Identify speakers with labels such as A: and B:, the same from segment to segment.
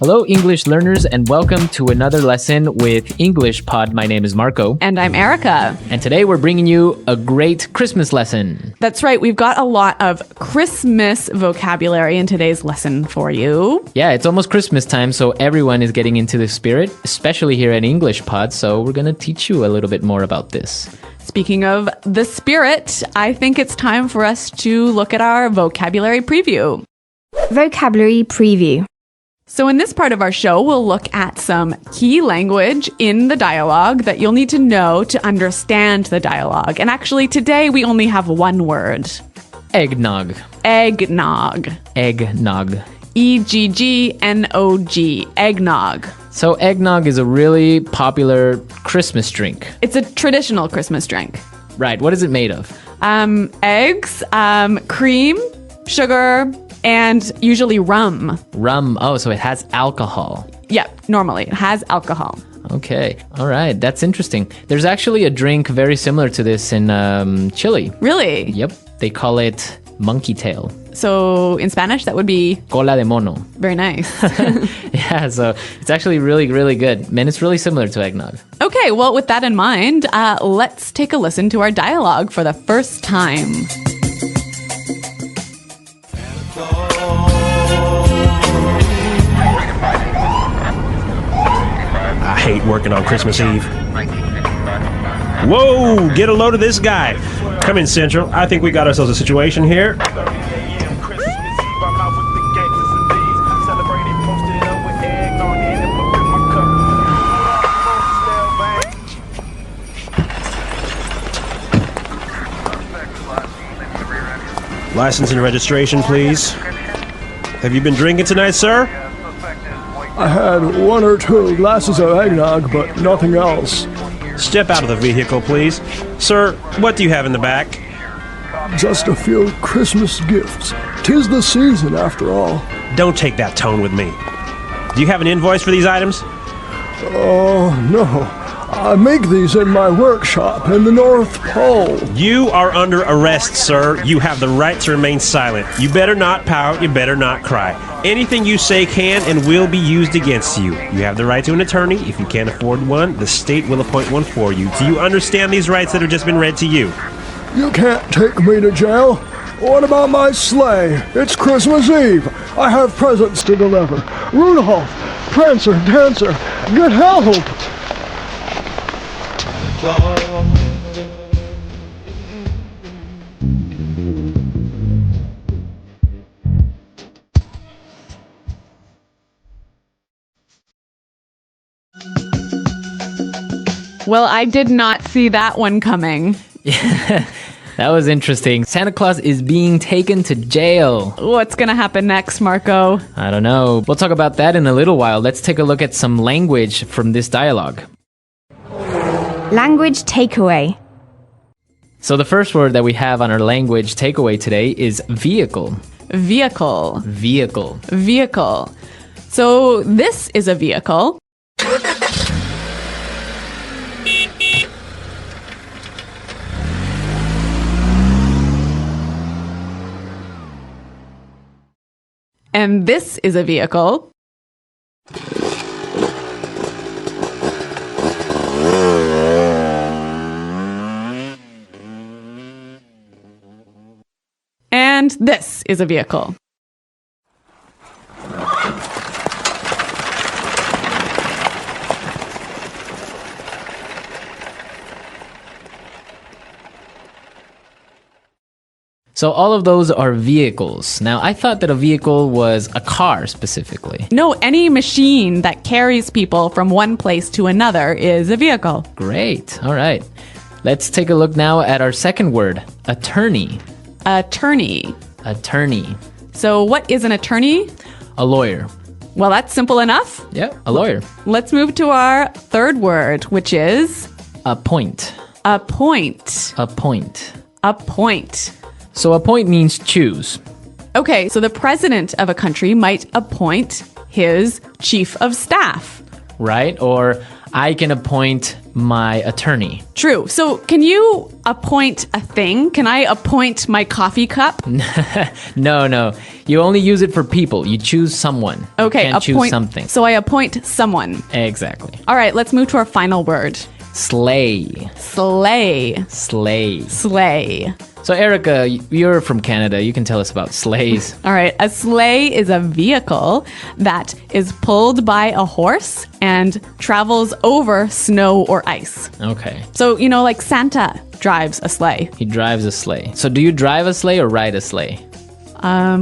A: Hello, English learners, and welcome to another lesson with English Pod. My name is Marco.
B: And I'm Erica.
A: And today we're bringing you a great Christmas lesson.
B: That's right. We've got a lot of Christmas vocabulary in today's lesson for you.
A: Yeah, it's almost Christmas time, so everyone is getting into the spirit, especially here at English Pod. So we're going to teach you a little bit more about this.
B: Speaking of the spirit, I think it's time for us to look at our vocabulary preview.
C: Vocabulary preview.
B: So in this part of our show, we'll look at some key language in the dialogue that you'll need to know to understand the dialogue. And actually, today we only have one word.
A: Eggnog.
B: Eggnog.
A: Eggnog.
B: E-G-G-N-O-G. Eggnog.
A: So eggnog is a really popular Christmas drink.
B: It's a traditional Christmas drink.
A: Right. What is it made of?
B: Eggs, cream, sugar, and usually rum.
A: Rum. Oh, so it has alcohol.
B: Yeah, normally it has alcohol.
A: Okay. All right. That's interesting. There's actually a drink very similar to this in Chile.
B: Really?
A: Yep. They call it monkey tail.
B: So in Spanish, that would be...
A: Cola de mono.
B: Very nice.
A: Yeah, so it's actually really, really good. And it's really similar to eggnog.
B: Okay, well, with that in mind, let's take a listen to our dialogue for the first time.
D: I hate working on Christmas Eve. Whoa, get a load of this guy. Come in, Central. I think we got ourselves a situation here. License and registration, please. Have you been drinking tonight, sir?
E: I had one or two glasses of eggnog, but nothing else.
D: Step out of the vehicle, please. Sir, what do you have in the back?
E: Just a few Christmas gifts. 'Tis the season, after all.
D: Don't take that tone with me. Do you have an invoice for these items?
E: Oh, no. I make these in my workshop in the North Pole.
D: You are under arrest, sir. You have the right to remain silent. You better not pout. You better not cry. Anything you say can and will be used against you. You have the right to an attorney. If you can't afford one, the state will appoint one for you. Do you understand these rights that have just been read to you?
E: You can't take me to jail. What about my sleigh? It's Christmas Eve. I have presents to deliver. Rudolph, Prancer, Dancer, get help!
B: Well, I did not see that one coming.
A: That was interesting. Santa Claus is being taken to jail.
B: What's going to happen next, Marco?
A: I don't know. We'll talk about that in a little while. Let's take a look at some language from this dialogue.
C: Language takeaway.
A: So the first word that we have on our language takeaway today is vehicle.
B: Vehicle.
A: Vehicle.
B: Vehicle. So this is a vehicle. And this is a vehicle. And this is a vehicle.
A: So all of those are vehicles. Now, I thought that a vehicle was a car specifically.
B: No, any machine that carries people from one place to another is a vehicle.
A: Great. All right. Let's take a look now at our second word, attorney.
B: Attorney.
A: Attorney.
B: So what is an attorney?
A: A lawyer.
B: Well, that's simple enough.
A: Yeah, a lawyer.
B: Let's move to our third word, which is
A: Appoint.
B: appoint.
A: Appoint.
B: Appoint.
A: So appoint means choose.
B: Okay, so the president of a country might appoint his chief of staff.
A: Right? Or I can appoint my attorney.
B: True. So can you appoint a thing? Can I appoint my coffee cup?
A: No. You only use it for people. You choose someone.
B: Okay,
A: You can't choose something.
B: So I appoint someone.
A: Exactly.
B: All right, let's move to our final word.
A: Slay.
B: Slay.
A: Slay.
B: Slay.
A: So, Erica, you're from Canada. You can tell us about sleighs.
B: All right, a sleigh is a vehicle that is pulled by a horse and travels over snow or ice.
A: Okay.
B: So, like Santa drives a sleigh.
A: He drives a sleigh. So, do you drive a sleigh or ride a sleigh?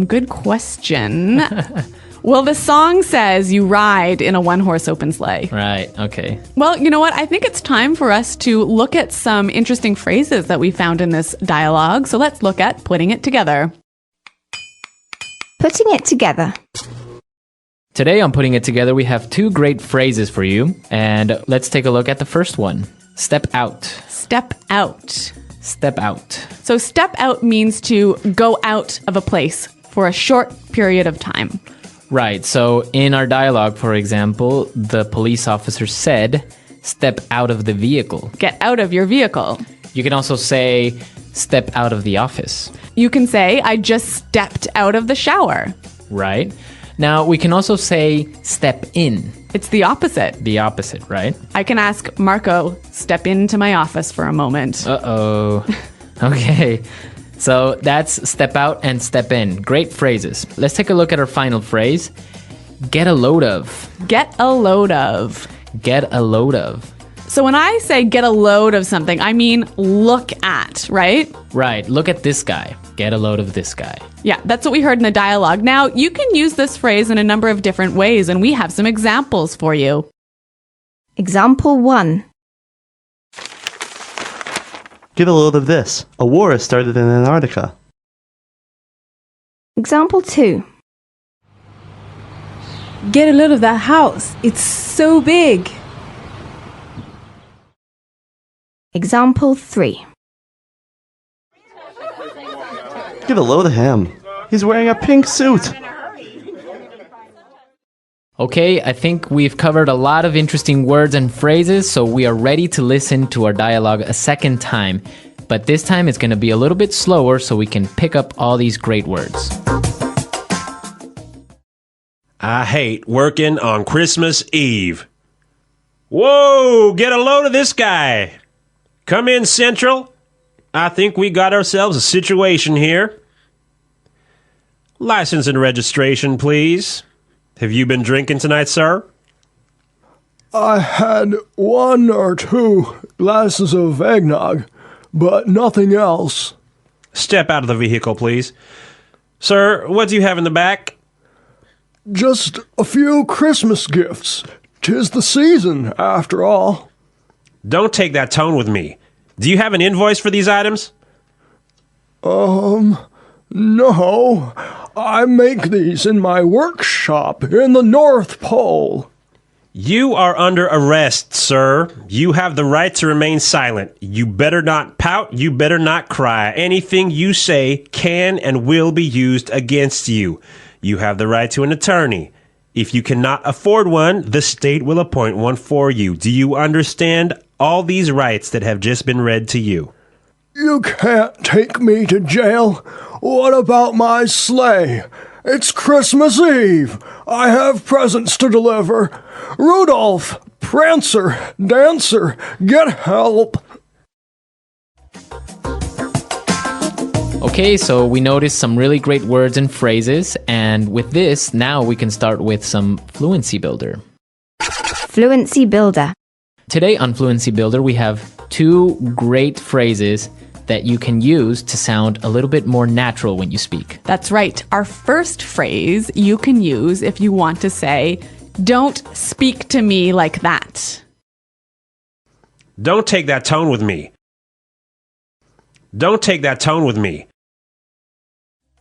B: Good question. Well, the song says you ride in a one-horse open sleigh.
A: Right. Okay.
B: Well, you know what? I think it's time for us to look at some interesting phrases that we found in this dialogue. So let's look at putting it together.
C: Putting it together.
A: Today on Putting It Together, we have two great phrases for you. And let's take a look at the first one. Step out.
B: Step out.
A: Step out.
B: So step out means to go out of a place for a short period of time.
A: Right. So in our dialogue, for example, the police officer said, step out of the vehicle.
B: Get out of your vehicle.
A: You can also say, step out of the office.
B: You can say, I just stepped out of the shower.
A: Right. Now, we can also say, step in.
B: It's the opposite.
A: The opposite, right?
B: I can ask Marco, step into my office for a moment.
A: Uh-oh. Okay. So that's step out and step in. Great phrases. Let's take a look at our final phrase. Get a load of.
B: Get a load of.
A: Get a load of.
B: So when I say get a load of something, I mean look at, right?
A: Right. Look at this guy. Get a load of this guy.
B: Yeah, that's what we heard in the dialogue. Now, you can use this phrase in a number of different ways, and we have some examples for you.
C: Example 1.
F: Get a load of this. A war has started in Antarctica.
C: Example 2.
G: Get a load of that house. It's so big.
C: Example 3.
F: Get a load of him. He's wearing a pink suit.
A: Okay, I think we've covered a lot of interesting words and phrases, so we are ready to listen to our dialogue a second time. But this time it's going to be a little bit slower so we can pick up all these great words.
D: I hate working on Christmas Eve. Whoa, get a load of this guy. Come in, Central. I think we got ourselves a situation here. License and registration, please. Have you been drinking tonight, sir?
E: I had 1 or 2 glasses of eggnog, but nothing else.
D: Step out of the vehicle, please. Sir, what do you have in the back?
E: Just a few Christmas gifts. 'Tis the season, after all.
D: Don't take that tone with me. Do you have an invoice for these items?
E: No. I make these in my workshop in the North Pole.
D: You are under arrest, sir. You have the right to remain silent. You better not pout. You better not cry. Anything you say can and will be used against you. You have the right to an attorney. If you cannot afford one, the state will appoint one for you. Do you understand all these rights that have just been read to you?
E: You can't take me to jail. What about my sleigh? It's Christmas Eve. I have presents to deliver. Rudolph, Prancer, Dancer, get help.
A: Okay, so we noticed some really great words and phrases, and with this, now we can start with some Fluency Builder.
C: Fluency Builder.
A: Today on Fluency Builder, we have 2 great phrases that you can use to sound a little bit more natural when you speak.
B: That's right. Our first phrase you can use if you want to say, don't speak to me like that.
D: Don't take that tone with me. Don't take that tone with me.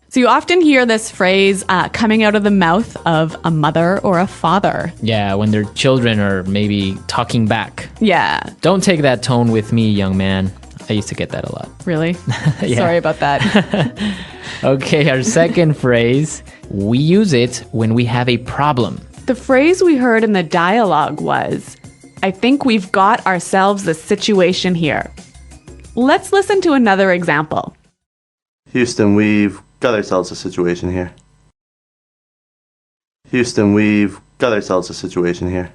B: So you often hear this phrase coming out of the mouth of a mother or a father.
A: Yeah, when their children are maybe talking back.
B: Yeah.
A: Don't take that tone with me, young man. I used to get that a lot.
B: Really?
A: Yeah.
B: Sorry about that.
A: Okay, our second phrase, we use it when we have a problem.
B: The phrase we heard in the dialogue was, I think we've got ourselves a situation here. Let's listen to another example.
F: Houston, we've got ourselves a situation here. Houston, we've got ourselves a situation here.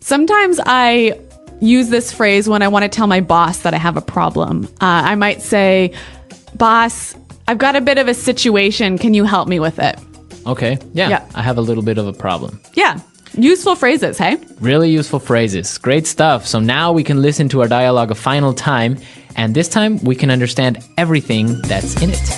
B: Sometimes I use this phrase when I want to tell my boss that I have a problem. I might say, "Boss, I've got a bit of a situation. Can you help me with it?"
A: Okay, yeah, I have a little bit of a problem.
B: Yeah, useful phrases, hey?
A: Really useful phrases. Great stuff. So now we can listen to our dialogue a final time, and this time we can understand everything that's in it.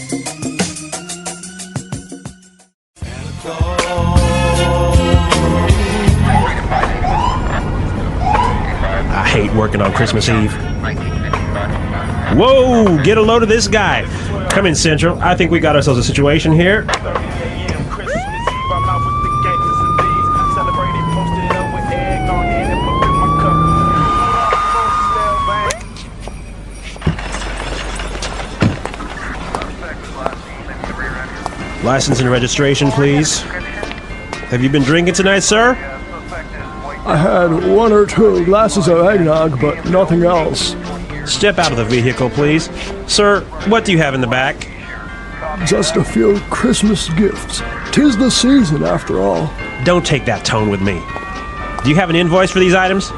D: I hate working on Christmas Eve. Whoa, get a load of this guy. Come in, Central. I think we got ourselves a situation here. License and registration, please. Have you been drinking tonight, sir?
E: I had 1 or 2 glasses of eggnog, but nothing else.
D: Step out of the vehicle, please. Sir, what do you have in the back?
E: Just a few Christmas gifts. 'Tis the season, after all.
D: Don't take that tone with me. Do you have an invoice for these items?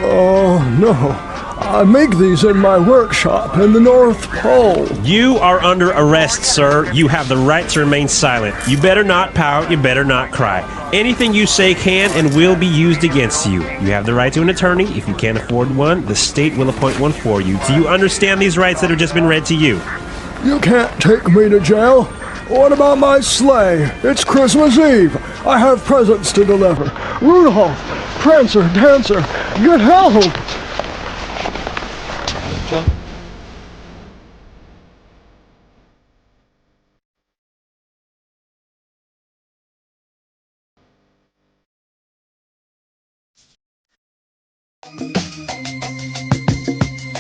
E: Oh, no. I make these in my workshop in the North Pole.
D: You are under arrest, sir. You have the right to remain silent. You better not pout. You better not cry. Anything you say can and will be used against you. You have the right to an attorney. If you can't afford one, the state will appoint one for you. Do you understand these rights that have just been read to you?
E: You can't take me to jail. What about my sleigh? It's Christmas Eve. I have presents to deliver. Rudolph, Prancer, Dancer, get help!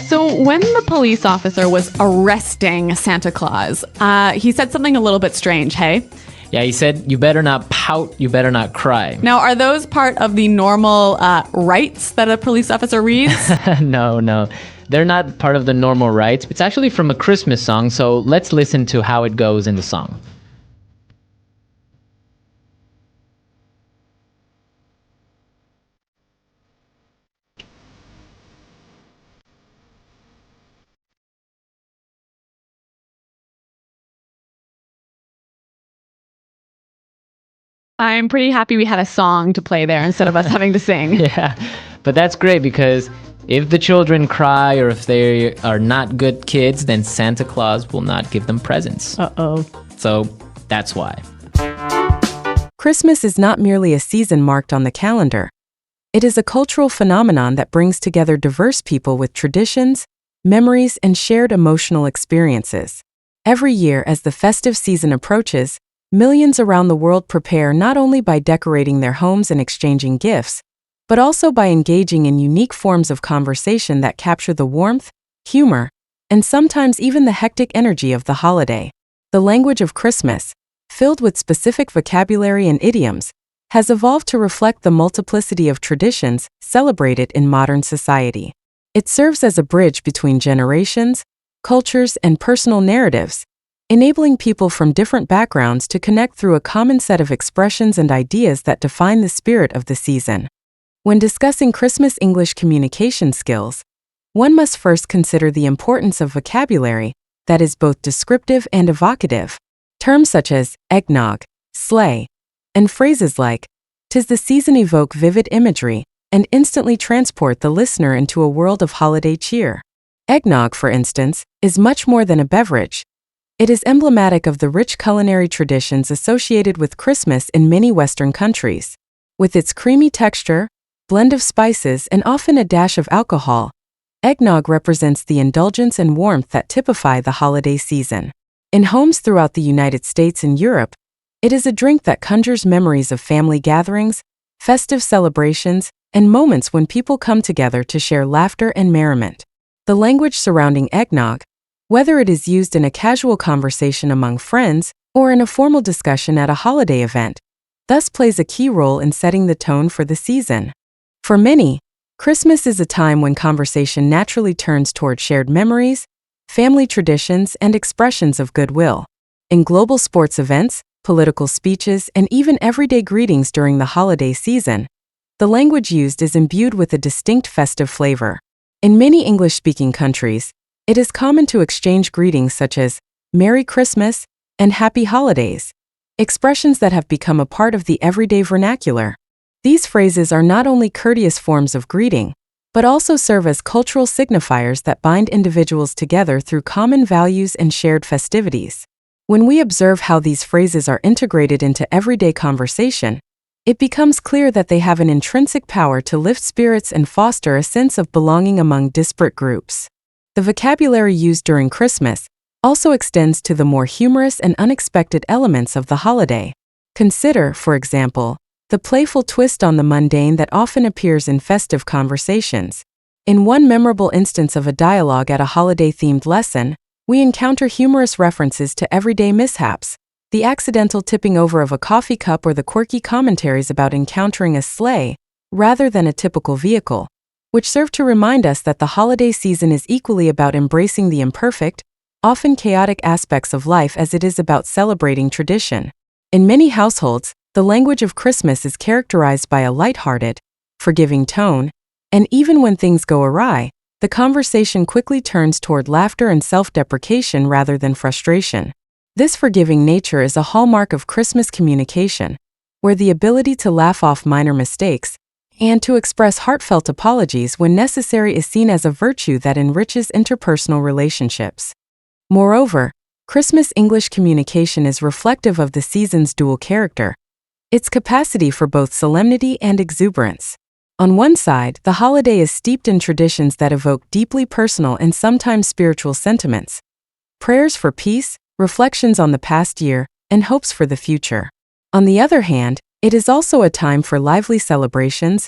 B: So when the police officer was arresting Santa Claus, he said something a little bit strange, hey?
A: Yeah, he said, you better not pout, you better not cry.
B: Now, are those part of the normal rights that a police officer reads?
A: No. They're not part of the normal rights. It's actually from a Christmas song, so let's listen to how it goes in the song.
B: I'm pretty happy we had a song to play there instead of us having to sing.
A: Yeah, but that's great because if the children cry or if they are not good kids, then Santa Claus will not give them presents.
B: Uh-oh.
A: So that's why.
H: Christmas is not merely a season marked on the calendar. It is a cultural phenomenon that brings together diverse people with traditions, memories, and shared emotional experiences. Every year, as the festive season approaches, millions around the world prepare not only by decorating their homes and exchanging gifts, but also by engaging in unique forms of conversation that capture the warmth, humor, and sometimes even the hectic energy of the holiday. The language of Christmas, filled with specific vocabulary and idioms, has evolved to reflect the multiplicity of traditions celebrated in modern society. It serves as a bridge between generations, cultures, and personal narratives, enabling people from different backgrounds to connect through a common set of expressions and ideas that define the spirit of the season. When discussing Christmas English communication skills, one must first consider the importance of vocabulary that is both descriptive and evocative. Terms such as eggnog, sleigh, and phrases like "'tis the season" evoke vivid imagery and instantly transport the listener into a world of holiday cheer. Eggnog, for instance, is much more than a beverage. It is emblematic of the rich culinary traditions associated with Christmas in many Western countries. With its creamy texture, blend of spices, and often a dash of alcohol, eggnog represents the indulgence and warmth that typify the holiday season. In homes throughout the United States and Europe, it is a drink that conjures memories of family gatherings, festive celebrations, and moments when people come together to share laughter and merriment. The language surrounding eggnog, whether it is used in a casual conversation among friends or in a formal discussion at a holiday event, thus plays a key role in setting the tone for the season. For many, Christmas is a time when conversation naturally turns toward shared memories, family traditions, and expressions of goodwill. In global sports events, political speeches, and even everyday greetings during the holiday season, the language used is imbued with a distinct festive flavor. In many English-speaking countries, it is common to exchange greetings such as Merry Christmas and Happy Holidays, expressions that have become a part of the everyday vernacular. These phrases are not only courteous forms of greeting, but also serve as cultural signifiers that bind individuals together through common values and shared festivities. When we observe how these phrases are integrated into everyday conversation, it becomes clear that they have an intrinsic power to lift spirits and foster a sense of belonging among disparate groups. The vocabulary used during Christmas also extends to the more humorous and unexpected elements of the holiday. Consider, for example, the playful twist on the mundane that often appears in festive conversations. In one memorable instance of a dialogue at a holiday-themed lesson, we encounter humorous references to everyday mishaps, the accidental tipping over of a coffee cup or the quirky commentaries about encountering a sleigh rather than a typical vehicle, which serve to remind us that the holiday season is equally about embracing the imperfect, often chaotic aspects of life as it is about celebrating tradition. In many households, the language of Christmas is characterized by a lighthearted, forgiving tone, and even when things go awry, the conversation quickly turns toward laughter and self-deprecation rather than frustration. This forgiving nature is a hallmark of Christmas communication, where the ability to laugh off minor mistakes and to express heartfelt apologies when necessary is seen as a virtue that enriches interpersonal relationships. Moreover, Christmas English communication is reflective of the season's dual character, its capacity for both solemnity and exuberance. On one side, the holiday is steeped in traditions that evoke deeply personal and sometimes spiritual sentiments, prayers for peace, reflections on the past year, and hopes for the future. On the other hand, it is also a time for lively celebrations,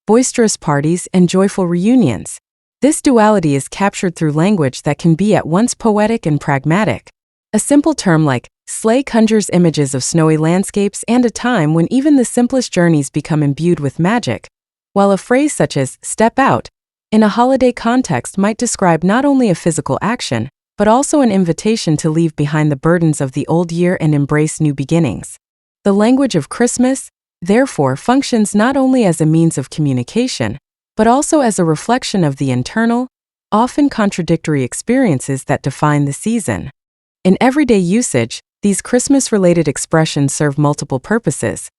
H: boisterous parties, and joyful reunions. This duality is captured through language that can be at once poetic and pragmatic. A simple term like sleigh conjures images of snowy landscapes and a time when even the simplest journeys become imbued with magic, while a phrase such as step out, in a holiday context might describe not only a physical action, but also an invitation to leave behind the burdens of the old year and embrace new beginnings. The language of Christmas, therefore, functions not only as a means of communication, but also as a reflection of the internal, often contradictory experiences that define the season. In everyday usage, these Christmas-related expressions serve multiple purposes.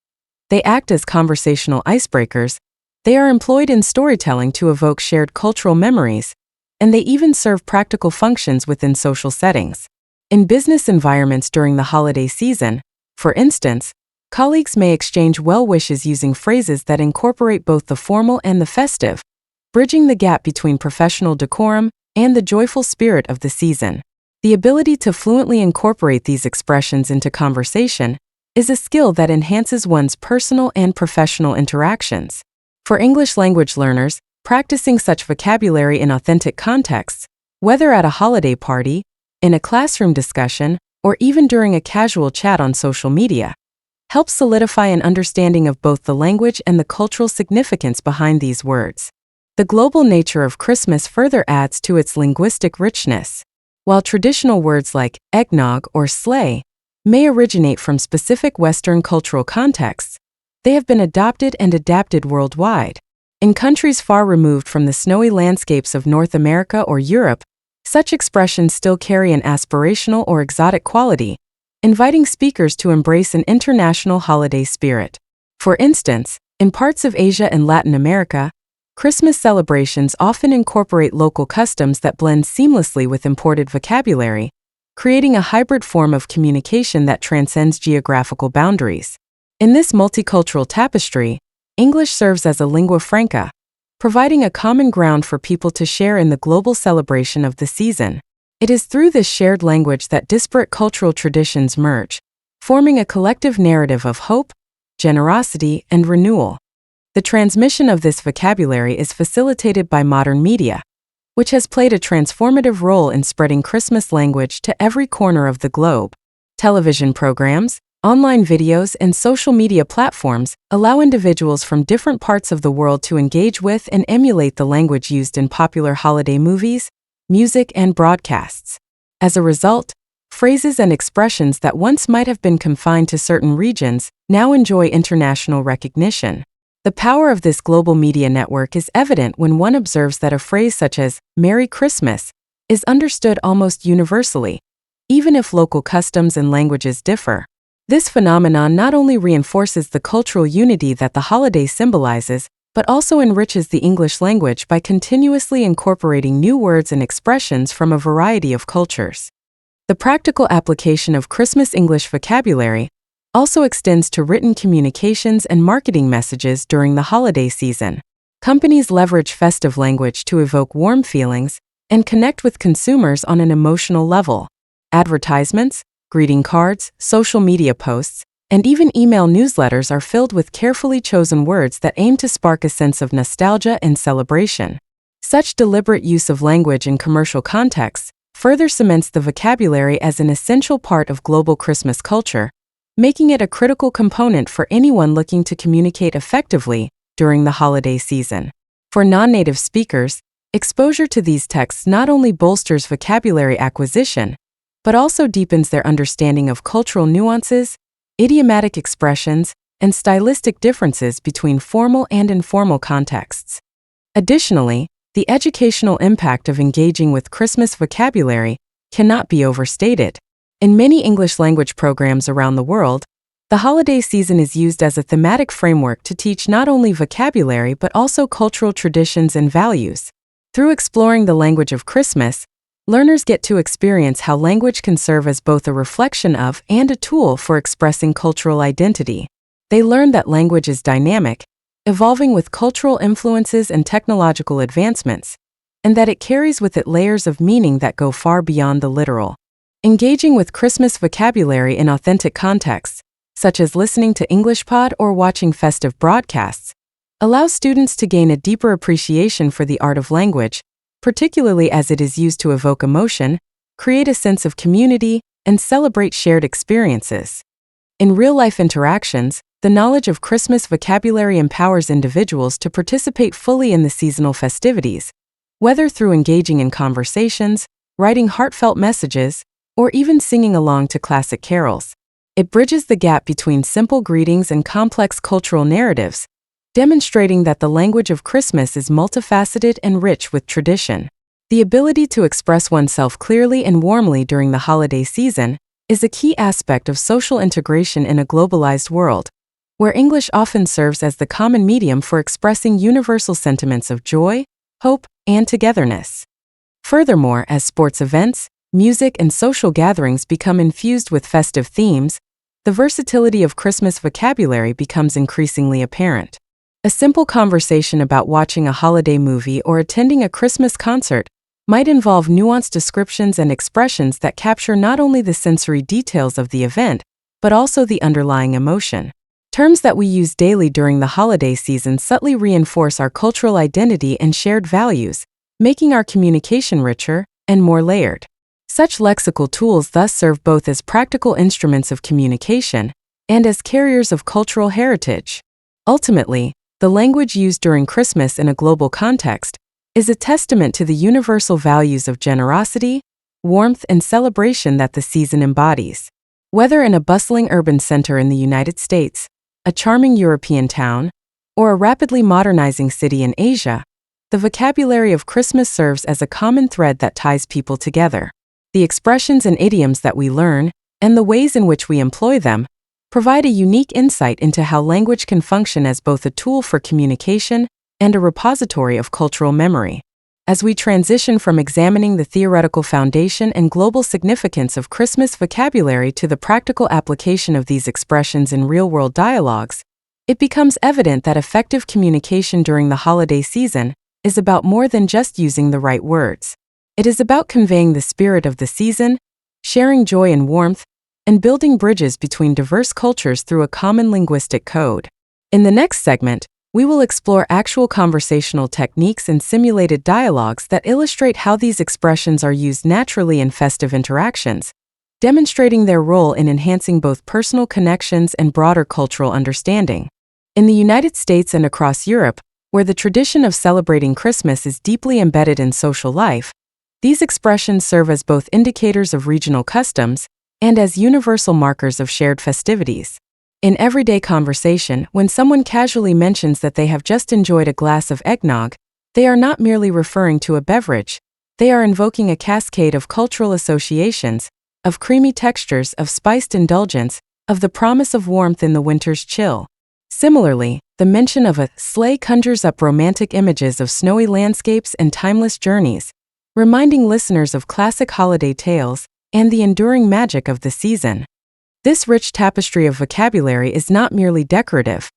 H: They act as conversational icebreakers, they are employed in storytelling to evoke shared cultural memories, and they even serve practical functions within social settings. In business environments during the holiday season, for instance, colleagues may exchange well wishes using phrases that incorporate both the formal and the festive, bridging the gap between professional decorum and the joyful spirit of the season. The ability to fluently incorporate these expressions into conversation is a skill that enhances one's personal and professional interactions. For English language learners, practicing such vocabulary in authentic contexts, whether at a holiday party, in a classroom discussion, or even during a casual chat on social media, helps solidify an understanding of both the language and the cultural significance behind these words. The global nature of Christmas further adds to its linguistic richness. While traditional words like eggnog or sleigh may originate from specific Western cultural contexts, they have been adopted and adapted worldwide. In countries far removed from the snowy landscapes of North America or Europe, such expressions still carry an aspirational or exotic quality, inviting speakers to embrace an international holiday spirit. For instance, in parts of Asia and Latin America, Christmas celebrations often incorporate local customs that blend seamlessly with imported vocabulary, creating a hybrid form of communication that transcends geographical boundaries. In this multicultural tapestry, English serves as a lingua franca, providing a common ground for people to share in the global celebration of the season. It is through this shared language that disparate cultural traditions merge, forming a collective narrative of hope, generosity, and renewal. The transmission of this vocabulary is facilitated by modern media, which has played a transformative role in spreading Christmas language to every corner of the globe. Television programs, Online videos and social media platforms allow individuals from different parts of the world to engage with and emulate the language used in popular holiday movies, music, and broadcasts. As a result, phrases and expressions that once might have been confined to certain regions now enjoy international recognition. The power of this global media network is evident when one observes that a phrase such as "Merry Christmas" is understood almost universally, even if local customs and languages differ. This phenomenon not only reinforces the cultural unity that the holiday symbolizes, but also enriches the English language by continuously incorporating new words and expressions from a variety of cultures. The practical application of Christmas English vocabulary also extends to written communications and marketing messages during the holiday season. Companies leverage festive language to evoke warm feelings and connect with consumers on an emotional level. Advertisements, greeting cards, social media posts, and even email newsletters are filled with carefully chosen words that aim to spark a sense of nostalgia and celebration. Such deliberate use of language in commercial contexts further cements the vocabulary as an essential part of global Christmas culture, making it a critical component for anyone looking to communicate effectively during the holiday season. For non-native speakers, exposure to these texts not only bolsters vocabulary acquisition, but also deepens their understanding of cultural nuances, idiomatic expressions, and stylistic differences between formal and informal contexts. Additionally, the educational impact of engaging with Christmas vocabulary cannot be overstated. In many English language programs around the world, the holiday season is used as a thematic framework to teach not only vocabulary but also cultural traditions and values. Through exploring the language of Christmas, learners get to experience how language can serve as both a reflection of and a tool for expressing cultural identity. They learn that language is dynamic, evolving with cultural influences and technological advancements, and that it carries with it layers of meaning that go far beyond the literal. Engaging with Christmas vocabulary in authentic contexts, such as listening to English Pod or watching festive broadcasts, allows students to gain a deeper appreciation for the art of language, particularly as it is used to evoke emotion, create a sense of community, and celebrate shared experiences. In real-life interactions, the knowledge of Christmas vocabulary empowers individuals to participate fully in the seasonal festivities, whether through engaging in conversations, writing heartfelt messages, or even singing along to classic carols. It bridges the gap between simple greetings and complex cultural narratives, demonstrating that the language of Christmas is multifaceted and rich with tradition. The ability to express oneself clearly and warmly during the holiday season is a key aspect of social integration in a globalized world, where English often serves as the common medium for expressing universal sentiments of joy, hope, and togetherness. Furthermore, as sports events, music, and social gatherings become infused with festive themes, the versatility of Christmas vocabulary becomes increasingly apparent. A simple conversation about watching a holiday movie or attending a Christmas concert might involve nuanced descriptions and expressions that capture not only the sensory details of the event, but also the underlying emotion. Terms that we use daily during the holiday season subtly reinforce our cultural identity and shared values, making our communication richer and more layered. Such lexical tools thus serve both as practical instruments of communication and as carriers of cultural heritage. Ultimately, the language used during Christmas in a global context is a testament to the universal values of generosity, warmth, and celebration that the season embodies. Whether in a bustling urban center in the United States, a charming European town, or a rapidly modernizing city in Asia, the vocabulary of Christmas serves as a common thread that ties people together. The expressions and idioms that we learn, and the ways in which we employ them, provide a unique insight into how language can function as both a tool for communication and a repository of cultural memory. As we transition from examining the theoretical foundation and global significance of Christmas vocabulary to the practical application of these expressions in real-world dialogues, it becomes evident that effective communication during the holiday season is about more than just using the right words. It is about conveying the spirit of the season, sharing joy and warmth, and building bridges between diverse cultures through a common linguistic code. In the next segment, we will explore actual conversational techniques and simulated dialogues that illustrate how these expressions are used naturally in festive interactions, demonstrating their role in enhancing both personal connections and broader cultural understanding. In the United States and across Europe, where the tradition of celebrating Christmas is deeply embedded in social life, these expressions serve as both indicators of regional customs and as universal markers of shared festivities. In everyday conversation, when someone casually mentions that they have just enjoyed a glass of eggnog, they are not merely referring to a beverage, they are invoking a cascade of cultural associations, of creamy textures, of spiced indulgence, of the promise of warmth in the winter's chill. Similarly, the mention of a sleigh conjures up romantic images of snowy landscapes and timeless journeys, reminding listeners of classic holiday tales and the enduring magic of the season. This rich tapestry of vocabulary is not merely decorative.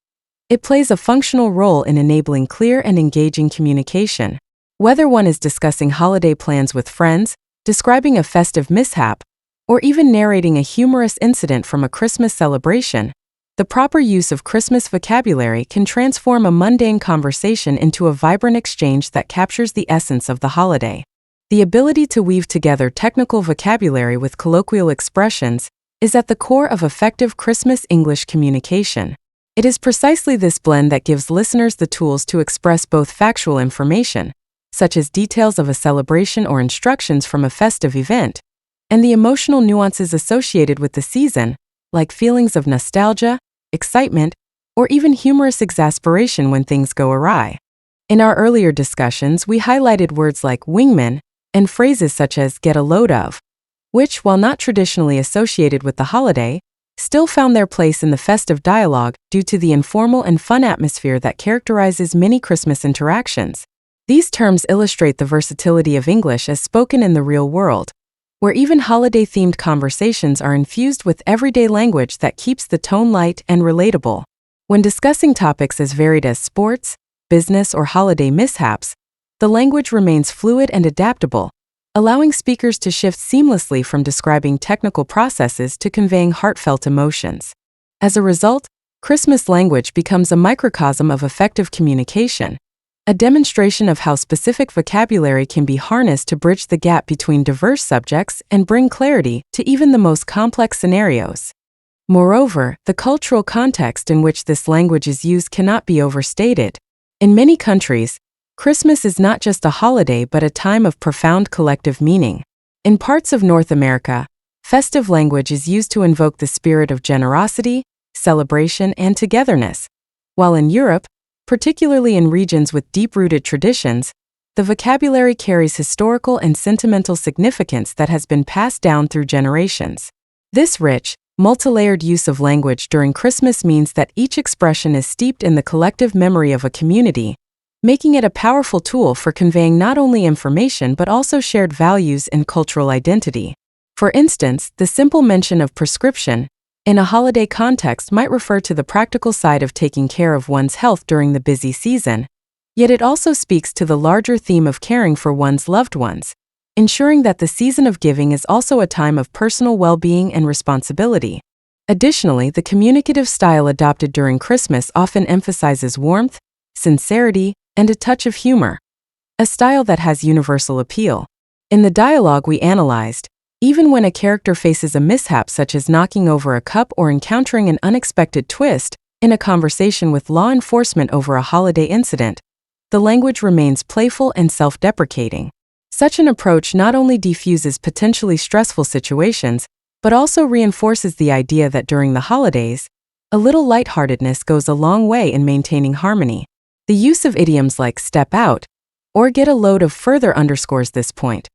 H: It plays a functional role in enabling clear and engaging communication. Whether one is discussing holiday plans with friends, describing a festive mishap, or even narrating a humorous incident from a Christmas celebration, the proper use of Christmas vocabulary can transform a mundane conversation into a vibrant exchange that captures the essence of the holiday. The ability to weave together technical vocabulary with colloquial expressions is at the core of effective Christmas English communication. It is precisely this blend that gives listeners the tools to express both factual information, such as details of a celebration or instructions from a festive event, and the emotional nuances associated with the season, like feelings of nostalgia, excitement, or even humorous exasperation when things go awry. In our earlier discussions, we highlighted words like wingman and phrases such as get a load of, which, while not traditionally associated with the holiday, still found their place in the festive dialogue due to the informal and fun atmosphere that characterizes many Christmas interactions. These terms illustrate the versatility of English as spoken in the real world, where even holiday-themed conversations are infused with everyday language that keeps the tone light and relatable. When discussing topics as varied as sports, business, or holiday mishaps, the language remains fluid and adaptable, allowing speakers to shift seamlessly from describing technical processes to conveying heartfelt emotions. As a result, Christmas language becomes a microcosm of effective communication, a demonstration of how specific vocabulary can be harnessed to bridge the gap between diverse subjects and bring clarity to even the most complex scenarios. Moreover, the cultural context in which this language is used cannot be overstated. In many countries, Christmas is not just a holiday but a time of profound collective meaning. In parts of North America, festive language is used to invoke the spirit of generosity, celebration, and togetherness, while in Europe, particularly in regions with deep-rooted traditions, the vocabulary carries historical and sentimental significance that has been passed down through generations. This rich, multi-layered use of language during Christmas means that each expression is steeped in the collective memory of a community, making it a powerful tool for conveying not only information but also shared values and cultural identity. For instance, the simple mention of prescription in a holiday context might refer to the practical side of taking care of one's health during the busy season, yet it also speaks to the larger theme of caring for one's loved ones, ensuring that the season of giving is also a time of personal well-being and responsibility. Additionally, the communicative style adopted during Christmas often emphasizes warmth, sincerity, and a touch of humor, a style that has universal appeal. In the dialogue we analyzed, even when a character faces a mishap such as knocking over a cup or encountering an unexpected twist in a conversation with law enforcement over a holiday incident, the language remains playful and self-deprecating. Such an approach not only diffuses potentially stressful situations, but also reinforces the idea that during the holidays, a little lightheartedness goes a long way in maintaining harmony. The use of idioms like step out or get a load of further underscores this point,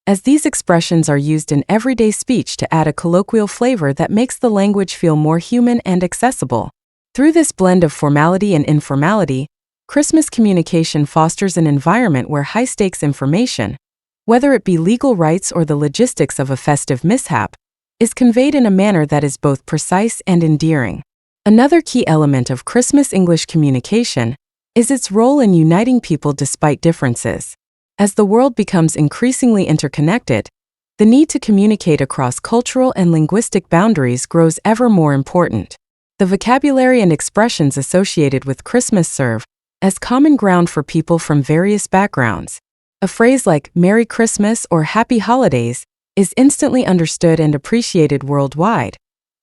H: as these expressions are used in everyday speech to add a colloquial flavor that makes the language feel more human and accessible. Through this blend of formality and informality, Christmas communication fosters an environment where high-stakes information, whether it be legal rights or the logistics of a festive mishap, is conveyed in a manner that is both precise and endearing. Another key element of Christmas English communication is its role in uniting people despite differences. As the world becomes increasingly interconnected, the need to communicate across cultural and linguistic boundaries grows ever more important. The vocabulary and expressions associated with Christmas serve as common ground for people from various backgrounds. A phrase like Merry Christmas or Happy Holidays is instantly understood and appreciated worldwide,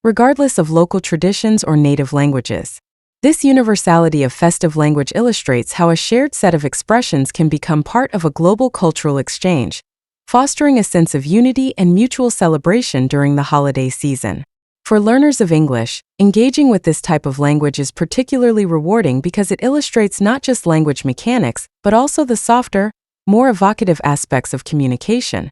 H: regardless of local traditions or native languages. This universality of festive language illustrates how a shared set of expressions can become part of a global cultural exchange, fostering a sense of unity and mutual celebration during the holiday season. For learners of English, engaging with this type of language is particularly rewarding because it illustrates not just language mechanics, but also the softer, more evocative aspects of communication,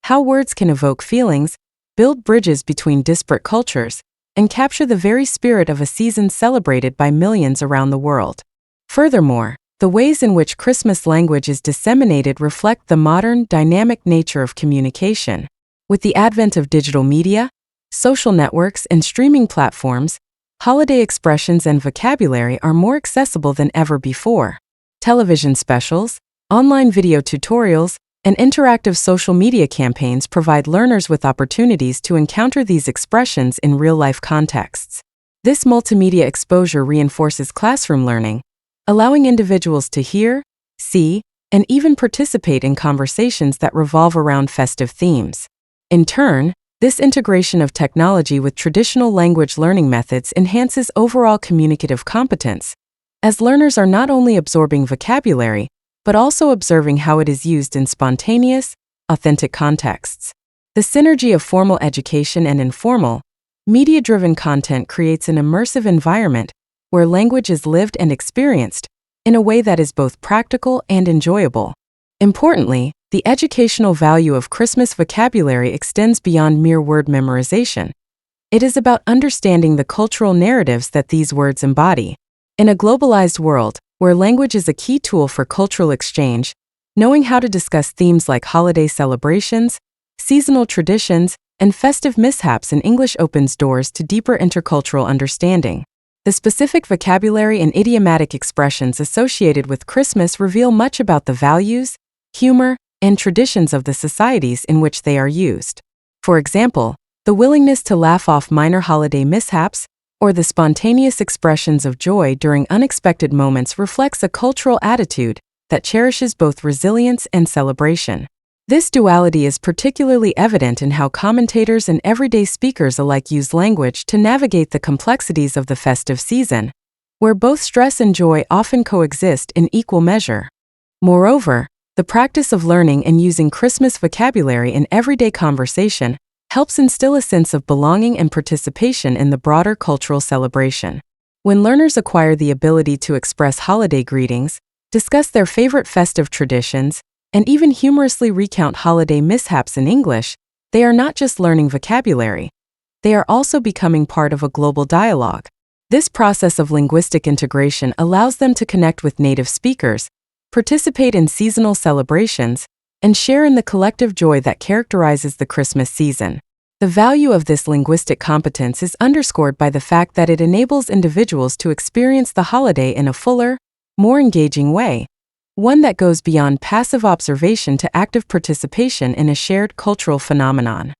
H: how words can evoke feelings, build bridges between disparate cultures, and capture the very spirit of a season celebrated by millions around the world. Furthermore, the ways in which Christmas language is disseminated reflect the modern, dynamic nature of communication. With the advent of digital media, social networks, and streaming platforms, holiday expressions and vocabulary are more accessible than ever before. Television specials, online video tutorials, and interactive social media campaigns provide learners with opportunities to encounter these expressions in real-life contexts. This multimedia exposure reinforces classroom learning, allowing individuals to hear, see, and even participate in conversations that revolve around festive themes. In turn, this integration of technology with traditional language learning methods enhances overall communicative competence, as learners are not only absorbing vocabulary, but also observing how it is used in spontaneous, authentic contexts. The synergy of formal education and informal, media-driven content creates an immersive environment where language is lived and experienced in a way that is both practical and enjoyable. Importantly, the educational value of Christmas vocabulary extends beyond mere word memorization. It is about understanding the cultural narratives that these words embody. In a globalized world, where language is a key tool for cultural exchange, knowing how to discuss themes like holiday celebrations, seasonal traditions, and festive mishaps in English opens doors to deeper intercultural understanding. The specific vocabulary and idiomatic expressions associated with Christmas reveal much about the values, humor, and traditions of the societies in which they are used. For example, the willingness to laugh off minor holiday mishaps, or the spontaneous expressions of joy during unexpected moments reflects a cultural attitude that cherishes both resilience and celebration. This duality is particularly evident in how commentators and everyday speakers alike use language to navigate the complexities of the festive season, where both stress and joy often coexist in equal measure. Moreover, the practice of learning and using Christmas vocabulary in everyday conversation helps instill a sense of belonging and participation in the broader cultural celebration. When learners acquire the ability to express holiday greetings, discuss their favorite festive traditions, and even humorously recount holiday mishaps in English, they are not just learning vocabulary. They are also becoming part of a global dialogue. This process of linguistic integration allows them to connect with native speakers, participate in seasonal celebrations, and share in the collective joy that characterizes the Christmas season. The value of this linguistic competence is underscored by the fact that it enables individuals to experience the holiday in a fuller, more engaging way, one that goes beyond passive observation to active participation in a shared cultural phenomenon.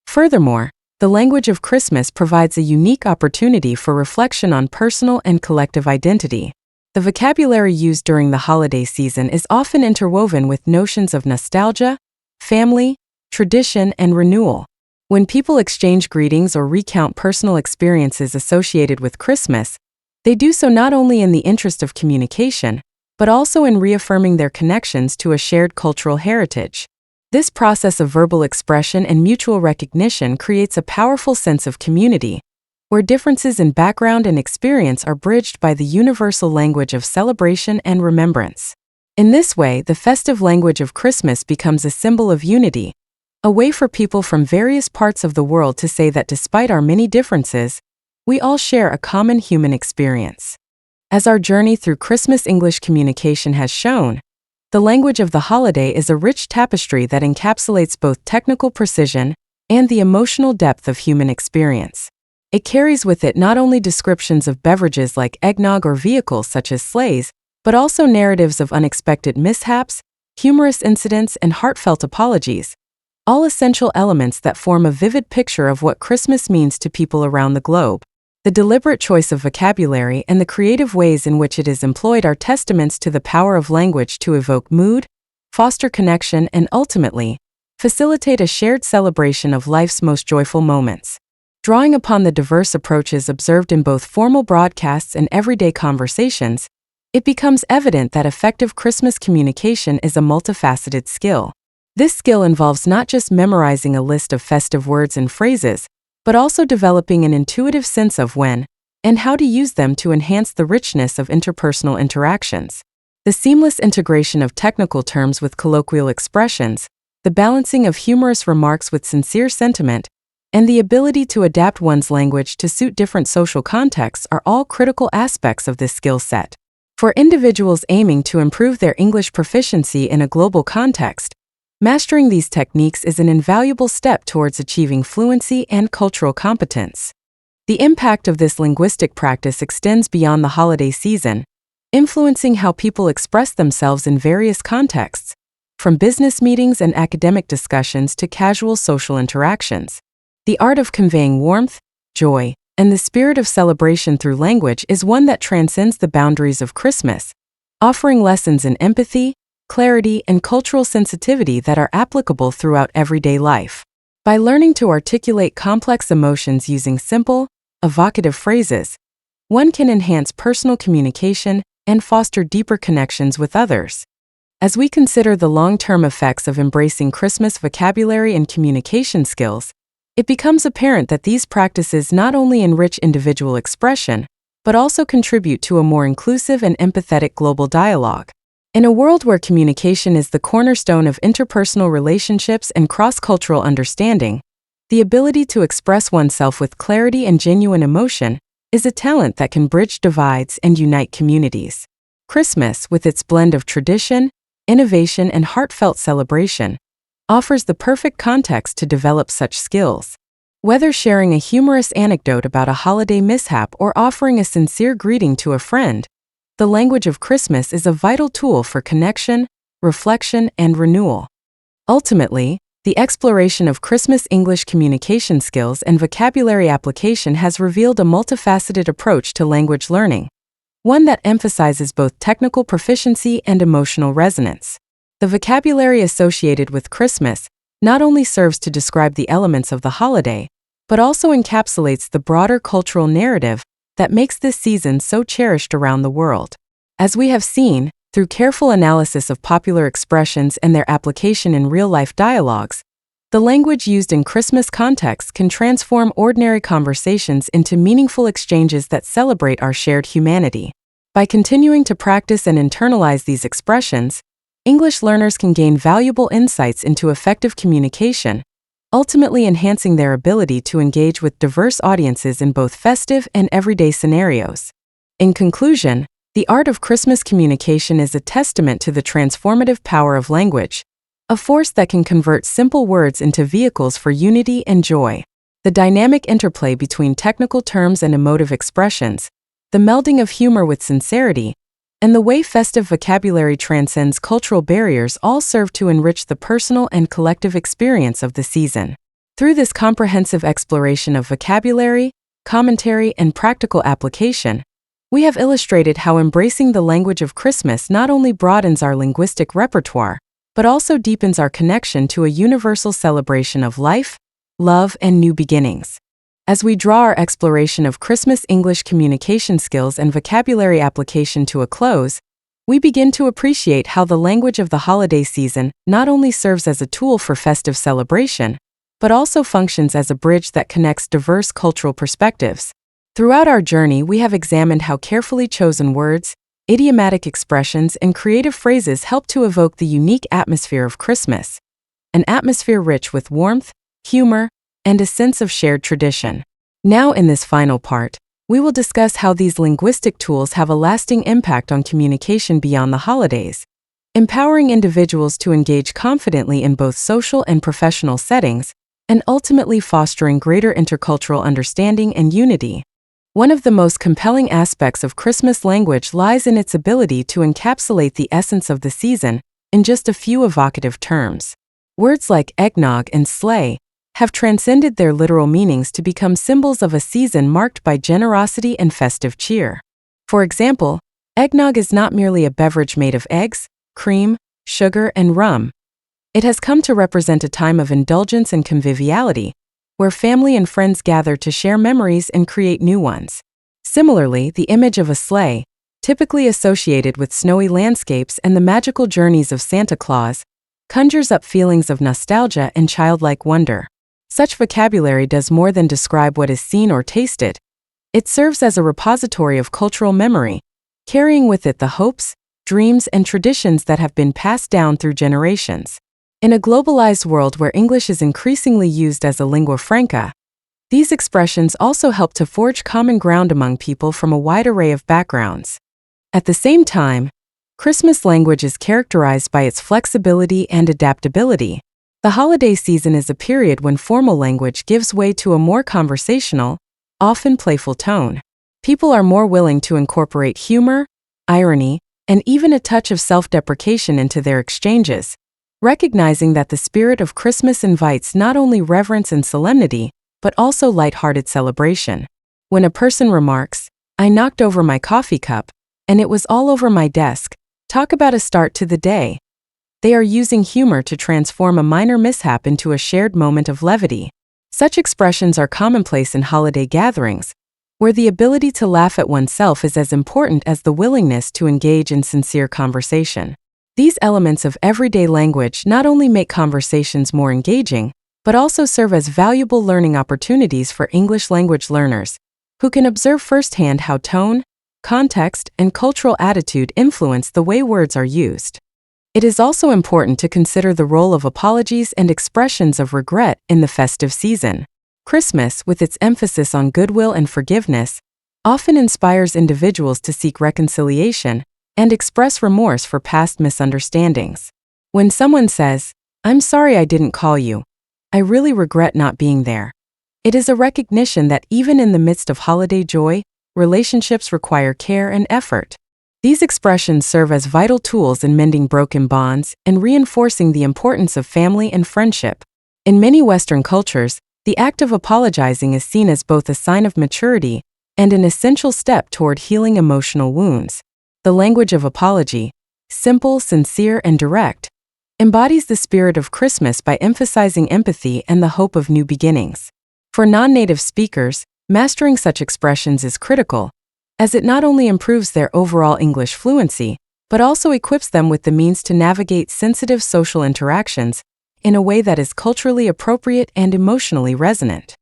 H: Furthermore, the language of Christmas provides a unique opportunity for reflection on personal and collective identity. The vocabulary used during the holiday season is often interwoven with notions of nostalgia, family, tradition, and renewal. When people exchange greetings or recount personal experiences associated with Christmas, they do so not only in the interest of communication, but also in reaffirming their connections to a shared cultural heritage. This process of verbal expression and mutual recognition creates a powerful sense of community, where differences in background and experience are bridged by the universal language of celebration and remembrance. In this way, the festive language of Christmas becomes a symbol of unity, a way for people from various parts of the world to say that despite our many differences, we all share a common human experience. As our journey through Christmas English communication has shown, the language of the holiday is a rich tapestry that encapsulates both technical precision and the emotional depth of human experience. It carries with it not only descriptions of beverages like eggnog or vehicles such as sleighs, but also narratives of unexpected mishaps, humorous incidents, and heartfelt apologies, all essential elements that form a vivid picture of what Christmas means to people around the globe. The deliberate choice of vocabulary and the creative ways in which it is employed are testaments to the power of language to evoke mood, foster connection, and ultimately, facilitate a shared celebration of life's most joyful moments. Drawing upon the diverse approaches observed in both formal broadcasts and everyday conversations, it becomes evident that effective Christmas communication is a multifaceted skill. This skill involves not just memorizing a list of festive words and phrases, but also developing an intuitive sense of when and how to use them to enhance the richness of interpersonal interactions. The seamless integration of technical terms with colloquial expressions, the balancing of humorous remarks with sincere sentiment, and the ability to adapt one's language to suit different social contexts are all critical aspects of this skill set. For individuals aiming to improve their English proficiency in a global context, mastering these techniques is an invaluable step towards achieving fluency and cultural competence. The impact of this linguistic practice extends beyond the holiday season, influencing how people express themselves in various contexts, from business meetings and academic discussions to casual social interactions. The art of conveying warmth, joy, and the spirit of celebration through language is one that transcends the boundaries of Christmas, offering lessons in empathy, clarity, and cultural sensitivity that are applicable throughout everyday life. By learning to articulate complex emotions using simple, evocative phrases, one can enhance personal communication and foster deeper connections with others. As we consider the long-term effects of embracing Christmas vocabulary and communication skills, it becomes apparent that these practices not only enrich individual expression, but also contribute to a more inclusive and empathetic global dialogue. In a world where communication is the cornerstone of interpersonal relationships and cross-cultural understanding, the ability to express oneself with clarity and genuine emotion is a talent that can bridge divides and unite communities. Christmas, with its blend of tradition, innovation, and heartfelt celebration, offers the perfect context to develop such skills. Whether sharing a humorous anecdote about a holiday mishap or offering a sincere greeting to a friend, the language of Christmas is a vital tool for connection, reflection, and renewal. Ultimately, the exploration of Christmas English communication skills and vocabulary application has revealed a multifaceted approach to language learning, one that emphasizes both technical proficiency and emotional resonance. The vocabulary associated with Christmas not only serves to describe the elements of the holiday, but also encapsulates the broader cultural narrative that makes this season so cherished around the world. As we have seen, through careful analysis of popular expressions and their application in real-life dialogues, the language used in Christmas contexts can transform ordinary conversations into meaningful exchanges that celebrate our shared humanity. By continuing to practice and internalize these expressions, English learners can gain valuable insights into effective communication, ultimately enhancing their ability to engage with diverse audiences in both festive and everyday scenarios. In conclusion, the art of Christmas communication is a testament to the transformative power of language, a force that can convert simple words into vehicles for unity and joy. The dynamic interplay between technical terms and emotive expressions, the melding of humor with sincerity, and the way festive vocabulary transcends cultural barriers all serve to enrich the personal and collective experience of the season. Through this comprehensive exploration of vocabulary, commentary, and practical application, we have illustrated how embracing the language of Christmas not only broadens our linguistic repertoire, but also deepens our connection to a universal celebration of life, love, and new beginnings. As we draw our exploration of Christmas English communication skills and vocabulary application to a close, we begin to appreciate how the language of the holiday season not only serves as a tool for festive celebration, but also functions as a bridge that connects diverse cultural perspectives. Throughout our journey, we have examined how carefully chosen words, idiomatic expressions, and creative phrases help to evoke the unique atmosphere of Christmas, an atmosphere rich with warmth, humor, and a sense of shared tradition. Now, in this final part, we will discuss how these linguistic tools have a lasting impact on communication beyond the holidays, empowering individuals to engage confidently in both social and professional settings, and ultimately fostering greater intercultural understanding and unity. One of the most compelling aspects of Christmas language lies in its ability to encapsulate the essence of the season in just a few evocative terms. Words like eggnog and sleigh have transcended their literal meanings to become symbols of a season marked by generosity and festive cheer. For example, eggnog is not merely a beverage made of eggs, cream, sugar, and rum. It has come to represent a time of indulgence and conviviality, where family and friends gather to share memories and create new ones. Similarly, the image of a sleigh, typically associated with snowy landscapes and the magical journeys of Santa Claus, conjures up feelings of nostalgia and childlike wonder. Such vocabulary does more than describe what is seen or tasted. It serves as a repository of cultural memory, carrying with it the hopes, dreams, and traditions that have been passed down through generations. In a globalized world where English is increasingly used as a lingua franca, these expressions also help to forge common ground among people from a wide array of backgrounds. At the same time, Christmas language is characterized by its flexibility and adaptability. The holiday season is a period when formal language gives way to a more conversational, often playful tone. People are more willing to incorporate humor, irony, and even a touch of self-deprecation into their exchanges, recognizing that the spirit of Christmas invites not only reverence and solemnity, but also light-hearted celebration. When a person remarks, "I knocked over my coffee cup, and it was all over my desk," talk about a start to the day. They are using humor to transform a minor mishap into a shared moment of levity. Such expressions are commonplace in holiday gatherings, where the ability to laugh at oneself is as important as the willingness to engage in sincere conversation. These elements of everyday language not only make conversations more engaging, but also serve as valuable learning opportunities for English language learners, who can observe firsthand how tone, context, and cultural attitude influence the way words are used. It is also important to consider the role of apologies and expressions of regret in the festive season. Christmas, with its emphasis on goodwill and forgiveness, often inspires individuals to seek reconciliation and express remorse for past misunderstandings. When someone says, "I'm sorry I didn't call you. I really regret not being there," it is a recognition that even in the midst of holiday joy, relationships require care and effort. These expressions serve as vital tools in mending broken bonds and reinforcing the importance of family and friendship. In many Western cultures, the act of apologizing is seen as both a sign of maturity and an essential step toward healing emotional wounds. The language of apology, simple, sincere, and direct, embodies the spirit of Christmas by emphasizing empathy and the hope of new beginnings. For non-native speakers, mastering such expressions is critical, as it not only improves their overall English fluency, but also equips them with the means to navigate sensitive social interactions in a way that is culturally appropriate and emotionally resonant.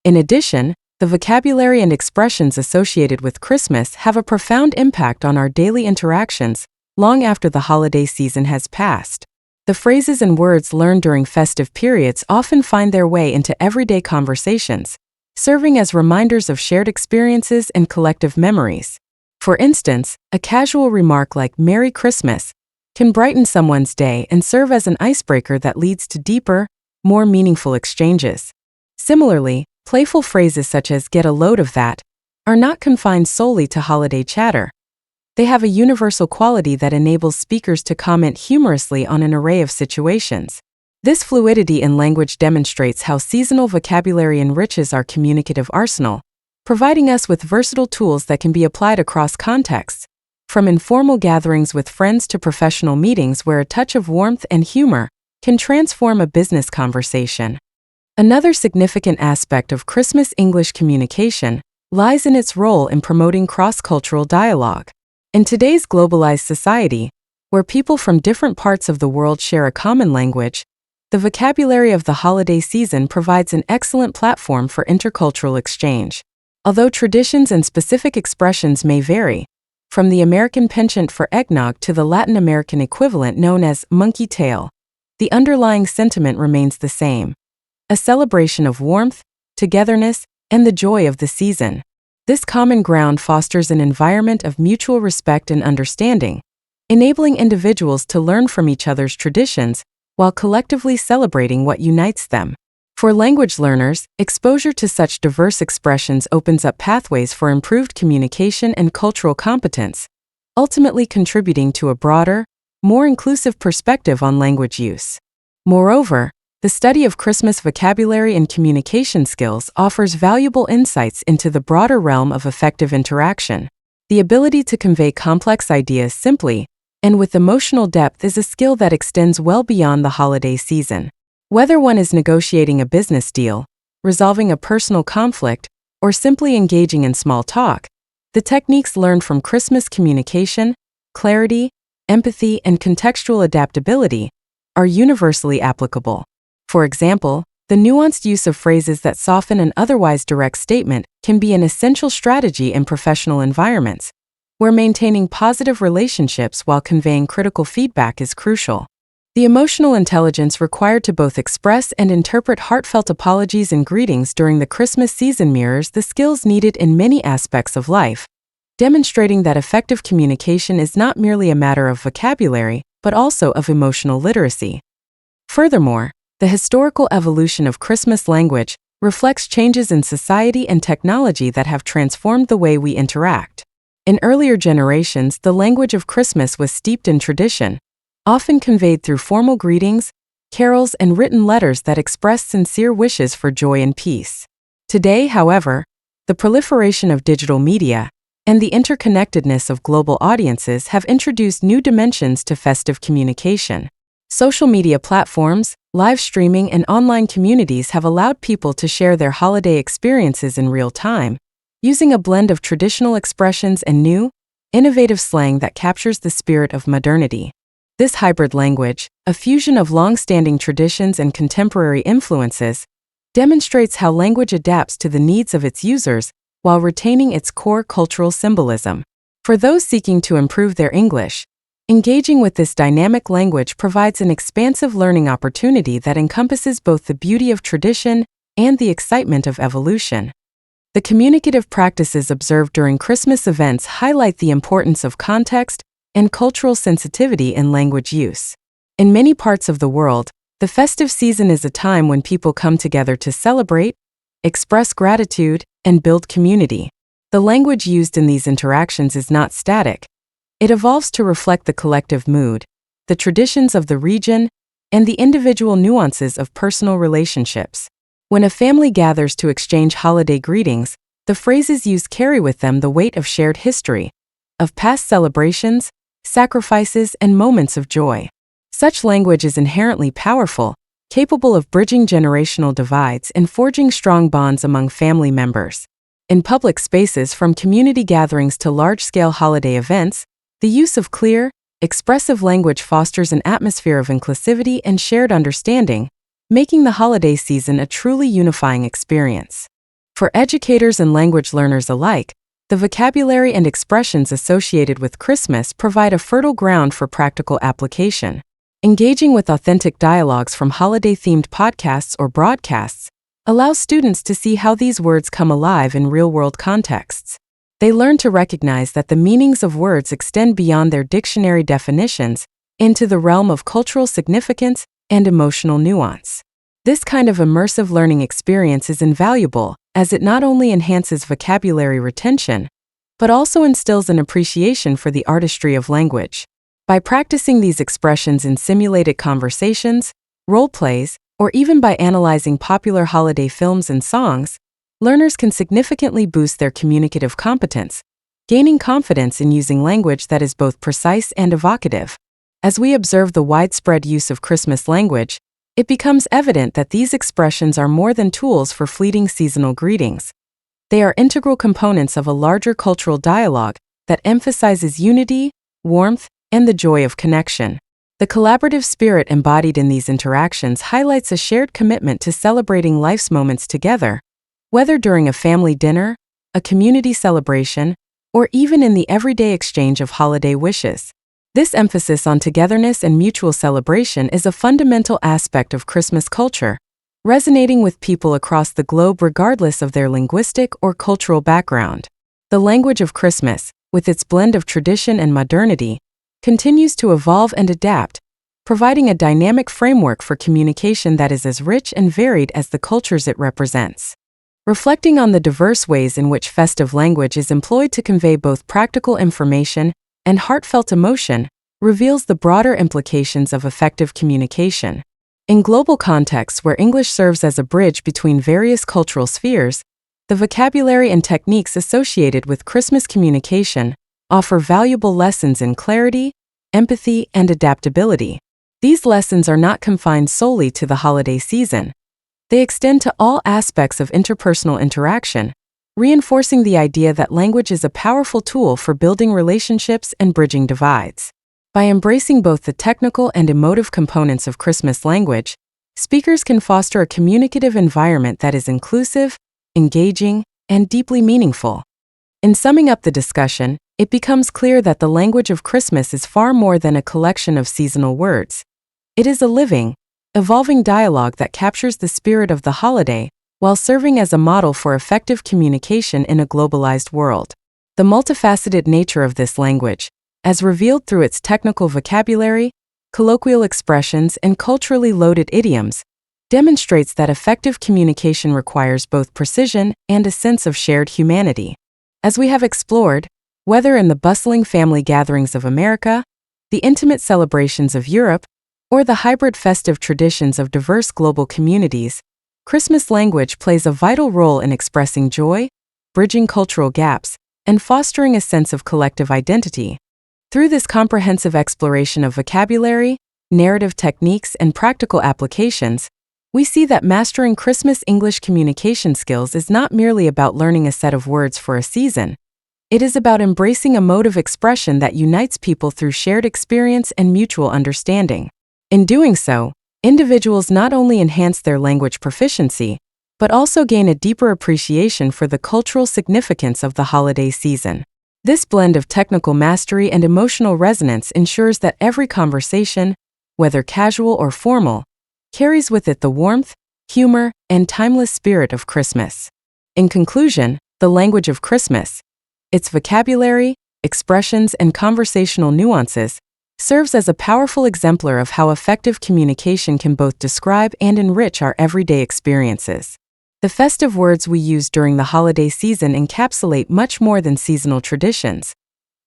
H: In addition, the vocabulary and expressions associated with Christmas have a profound impact on our daily interactions long after the holiday season has passed. The phrases and words learned during festive periods often find their way into everyday conversations, serving as reminders of shared experiences and collective memories. For instance, a casual remark like "Merry Christmas" can brighten someone's day and serve as an icebreaker that leads to deeper, more meaningful exchanges. Similarly, playful phrases such as "get a load of that" are not confined solely to holiday chatter. They have a universal quality that enables speakers to comment humorously on an array of situations. This fluidity in language demonstrates how seasonal vocabulary enriches our communicative arsenal, providing us with versatile tools that can be applied across contexts, from informal gatherings with friends to professional meetings where a touch of warmth and humor can transform a business conversation. Another significant aspect of Christmas English communication lies in its role in promoting cross-cultural dialogue. In today's globalized society, where people from different parts of the world share a common language, the vocabulary of the holiday season provides an excellent platform for intercultural exchange. Although traditions and specific expressions may vary, from the American penchant for eggnog to the Latin American equivalent known as monkey tail, the underlying sentiment remains the same: a celebration of warmth, togetherness, and the joy of the season. This common ground fosters an environment of mutual respect and understanding, enabling individuals to learn from each other's traditions while collectively celebrating what unites them. For language learners, exposure to such diverse expressions opens up pathways for improved communication and cultural competence, ultimately contributing to a broader, more inclusive perspective on language use. Moreover, the study of Christmas vocabulary and communication skills offers valuable insights into the broader realm of effective interaction. The ability to convey complex ideas simply and with emotional depth is a skill that extends well beyond the holiday season. Whether one is negotiating a business deal, resolving a personal conflict, or simply engaging in small talk, the techniques learned from Christmas communication, clarity, empathy, and contextual adaptability are universally applicable. For example, the nuanced use of phrases that soften an otherwise direct statement can be an essential strategy in professional environments, where maintaining positive relationships while conveying critical feedback is crucial. The emotional intelligence required to both express and interpret heartfelt apologies and greetings during the Christmas season mirrors the skills needed in many aspects of life, demonstrating that effective communication is not merely a matter of vocabulary, but also of emotional literacy. Furthermore, the historical evolution of Christmas language reflects changes in society and technology that have transformed the way we interact. In earlier generations, the language of Christmas was steeped in tradition, often conveyed through formal greetings, carols, and written letters that expressed sincere wishes for joy and peace. Today, however, the proliferation of digital media and the interconnectedness of global audiences have introduced new dimensions to festive communication. Social media platforms, live streaming, and online communities have allowed people to share their holiday experiences in real time, using a blend of traditional expressions and new, innovative slang that captures the spirit of modernity. This hybrid language, a fusion of long-standing traditions and contemporary influences, demonstrates how language adapts to the needs of its users while retaining its core cultural symbolism. For those seeking to improve their English, engaging with this dynamic language provides an expansive learning opportunity that encompasses both the beauty of tradition and the excitement of evolution. The communicative practices observed during Christmas events highlight the importance of context and cultural sensitivity in language use. In many parts of the world, the festive season is a time when people come together to celebrate, express gratitude, and build community. The language used in these interactions is not static. It evolves to reflect the collective mood, the traditions of the region, and the individual nuances of personal relationships. When a family gathers to exchange holiday greetings, the phrases used carry with them the weight of shared history, of past celebrations, sacrifices, and moments of joy. Such language is inherently powerful, capable of bridging generational divides and forging strong bonds among family members. In public spaces, from community gatherings to large-scale holiday events, the use of clear, expressive language fosters an atmosphere of inclusivity and shared understanding, making the holiday season a truly unifying experience. For educators and language learners alike, the vocabulary and expressions associated with Christmas provide a fertile ground for practical application. Engaging with authentic dialogues from holiday-themed podcasts or broadcasts allows students to see how these words come alive in real-world contexts. They learn to recognize that the meanings of words extend beyond their dictionary definitions into the realm of cultural significance and emotional nuance. This kind of immersive learning experience is invaluable, as it not only enhances vocabulary retention, but also instills an appreciation for the artistry of language. By practicing these expressions in simulated conversations, role plays, or even by analyzing popular holiday films and songs, learners can significantly boost their communicative competence, gaining confidence in using language that is both precise and evocative. As we observe the widespread use of Christmas language, it becomes evident that these expressions are more than tools for fleeting seasonal greetings. They are integral components of a larger cultural dialogue that emphasizes unity, warmth, and the joy of connection. The collaborative spirit embodied in these interactions highlights a shared commitment to celebrating life's moments together, whether during a family dinner, a community celebration, or even in the everyday exchange of holiday wishes. This emphasis on togetherness and mutual celebration is a fundamental aspect of Christmas culture, resonating with people across the globe regardless of their linguistic or cultural background. The language of Christmas, with its blend of tradition and modernity, continues to evolve and adapt, providing a dynamic framework for communication that is as rich and varied as the cultures it represents. Reflecting on the diverse ways in which festive language is employed to convey both practical information and heartfelt emotion reveals the broader implications of effective communication. In global contexts where English serves as a bridge between various cultural spheres, the vocabulary and techniques associated with Christmas communication offer valuable lessons in clarity, empathy, and adaptability. These lessons are not confined solely to the holiday season. They extend to all aspects of interpersonal interaction, reinforcing the idea that language is a powerful tool for building relationships and bridging divides. By embracing both the technical and emotive components of Christmas language, speakers can foster a communicative environment that is inclusive, engaging, and deeply meaningful. In summing up the discussion, it becomes clear that the language of Christmas is far more than a collection of seasonal words. It is a living, evolving dialogue that captures the spirit of the holiday while serving as a model for effective communication in a globalized world. The multifaceted nature of this language, as revealed through its technical vocabulary, colloquial expressions, and culturally loaded idioms, demonstrates that effective communication requires both precision and a sense of shared humanity. As we have explored, whether in the bustling family gatherings of America, the intimate celebrations of Europe, or the hybrid festive traditions of diverse global communities, Christmas language plays a vital role in expressing joy, bridging cultural gaps, and fostering a sense of collective identity. Through this comprehensive exploration of vocabulary, narrative techniques, and practical applications, we see that mastering Christmas English communication skills is not merely about learning a set of words for a season. It is about embracing a mode of expression that unites people through shared experience and mutual understanding. In doing so, individuals not only enhance their language proficiency, but also gain a deeper appreciation for the cultural significance of the holiday season. This blend of technical mastery and emotional resonance ensures that every conversation, whether casual or formal, carries with it the warmth, humor, and timeless spirit of Christmas. In conclusion, the language of Christmas, its vocabulary, expressions, and conversational nuances, serves as a powerful exemplar of how effective communication can both describe and enrich our everyday experiences. The festive words we use during the holiday season encapsulate much more than seasonal traditions.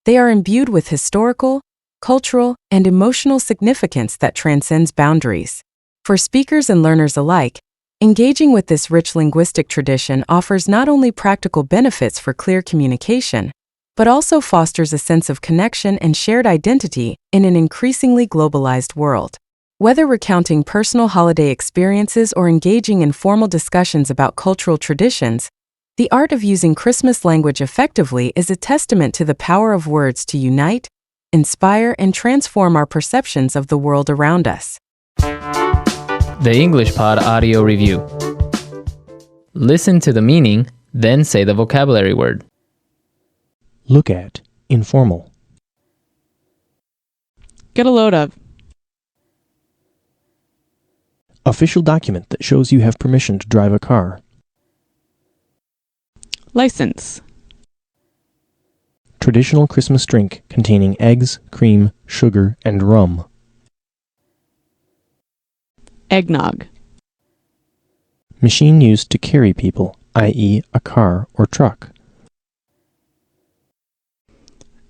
H: They are imbued with historical, cultural, and emotional significance that transcends boundaries. For speakers and learners alike, engaging with this rich linguistic tradition offers not only practical benefits for clear communication, but also fosters a sense of connection and shared identity in an increasingly globalized world. Whether recounting personal holiday experiences or engaging in formal discussions about cultural traditions, the art of using Christmas language effectively is a testament to the power of words to unite, inspire, and transform our perceptions of the world around us.
A: The English Pod Audio Review. Listen to the meaning, then say the vocabulary word.
D: Look at, informal.
B: Get a load of.
D: Official document that shows you have permission to drive a car.
B: License.
D: Traditional Christmas drink containing eggs, cream, sugar, and rum.
B: Eggnog.
D: Machine used to carry people, i.e., a car or truck.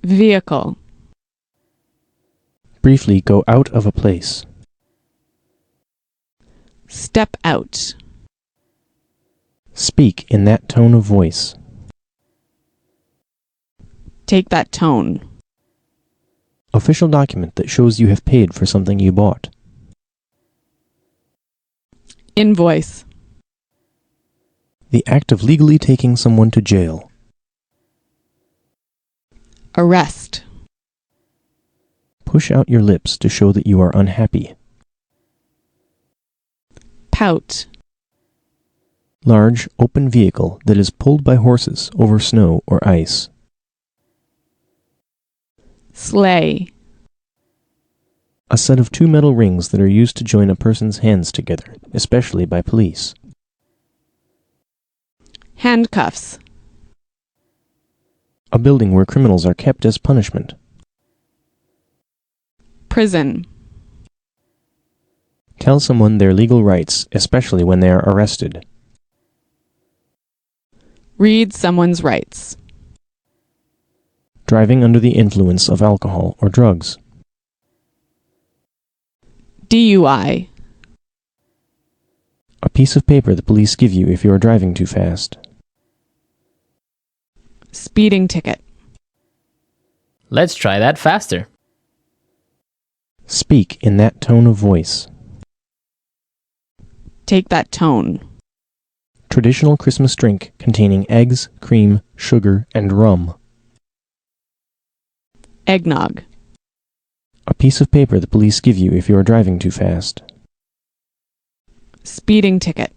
B: Vehicle.
D: Briefly go out of a place.
B: Step out.
D: Speak in that tone of voice.
B: Take that tone.
D: Official document that shows you have paid for something you bought.
B: Invoice.
D: The act of legally taking someone to jail.
B: Arrest.
D: Push out your lips to show that you are unhappy.
B: Pout.
D: Large, open vehicle that is pulled by horses over snow or ice.
B: Sleigh.
D: A set of two metal rings that are used to join a person's hands together, especially by police.
B: Handcuffs.
D: A building where criminals are kept as punishment.
B: Prison.
D: Tell someone their legal rights, especially when they are arrested.
B: Read someone's rights.
D: Driving under the influence of alcohol or drugs.
B: DUI.
D: A piece of paper the police give you if you are driving too fast.
B: Speeding ticket.
A: Let's try that faster.
I: Speak in that tone of voice.
B: Take that tone.
I: Traditional Christmas drink containing eggs, cream, sugar, and rum.
B: Eggnog.
I: A piece of paper the police give you if you are driving too fast.
B: Speeding ticket.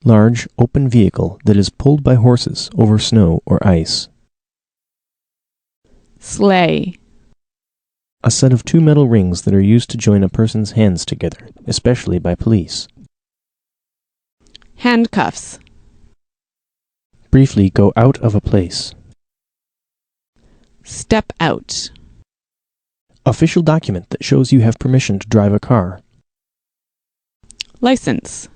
I: Large, open vehicle that is pulled by horses over snow or ice.
B: Sleigh.
I: A set of 2 metal rings that are used to join a person's hands together, especially by police.
B: Handcuffs.
I: Briefly go out of a place.
B: Step out.
I: Official document that shows you have permission to drive a car.
B: License.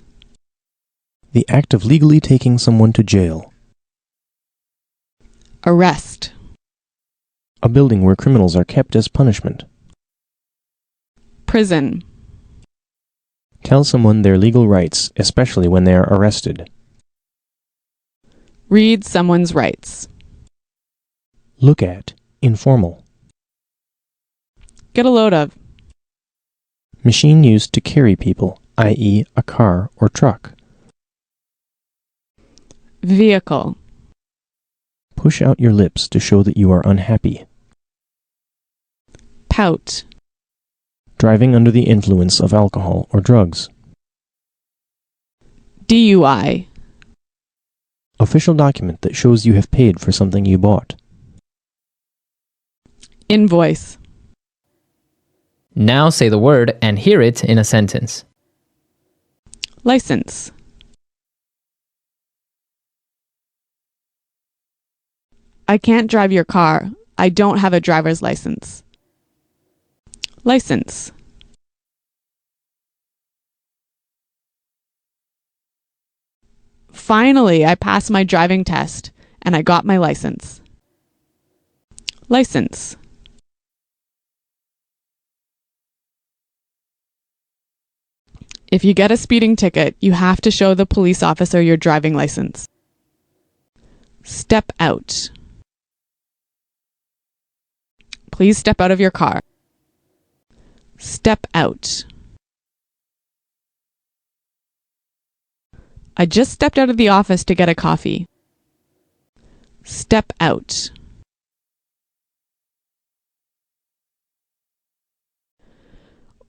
I: The act of legally taking someone to jail.
B: Arrest.
I: A building where criminals are kept as punishment.
B: Prison.
I: Tell someone their legal rights, especially when they are arrested.
B: Read someone's rights.
I: Look at. Informal.
B: Get a load of.
I: Machine used to carry people, i.e., a car or truck.
B: Vehicle.
I: Push out your lips to show that you are unhappy.
B: Pout.
I: Driving under the influence of alcohol or drugs.
B: DUI.
I: Official document that shows you have paid for something you bought.
B: Invoice.
A: Now say the word and hear it in a sentence.
B: License. I can't drive your car. I don't have a driver's license. License. Finally, I passed my driving test and I got my license. License. If you get a speeding ticket, you have to show the police officer your driving license. Step out. Please step out of your car. Step out. I just stepped out of the office to get a coffee. Step out.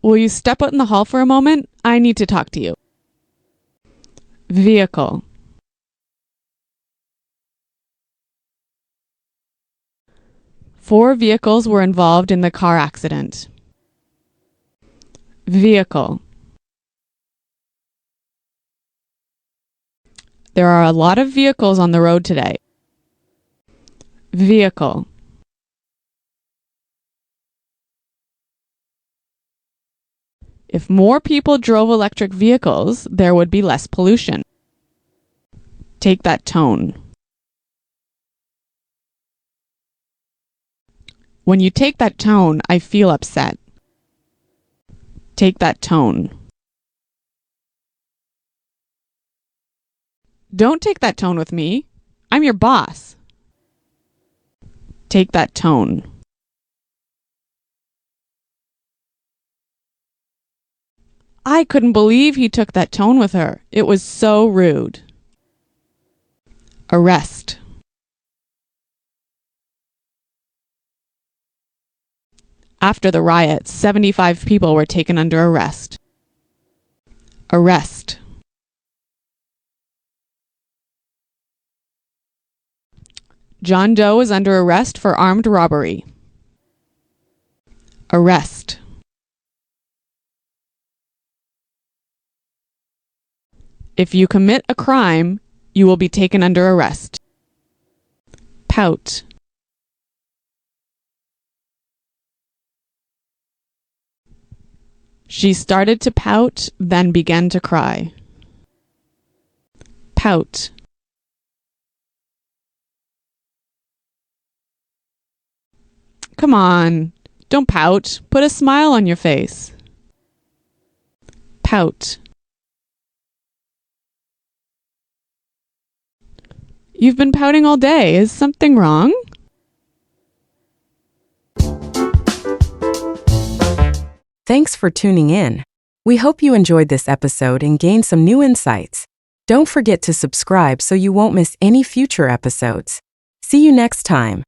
B: Will you step out in the hall for a moment? I need to talk to you. Vehicle. Four vehicles were involved in the car accident. Vehicle. There are a lot of vehicles on the road today. Vehicle. If more people drove electric vehicles, there would be less pollution. Take that tone. When you take that tone, I feel upset. Take that tone. Don't take that tone with me. I'm your boss. Take that tone. I couldn't believe he took that tone with her. It was so rude. Arrest. After the riot, 75 people were taken under arrest. Arrest. John Doe is under arrest for armed robbery. Arrest. If you commit a crime, you will be taken under arrest. Pout. She started to pout, then began to cry. Pout. Come on, don't pout. Put a smile on your face. Pout. You've been pouting all day. Is something wrong?
H: Thanks for tuning in. We hope you enjoyed this episode and gained some new insights. Don't forget to subscribe so you won't miss any future episodes. See you next time.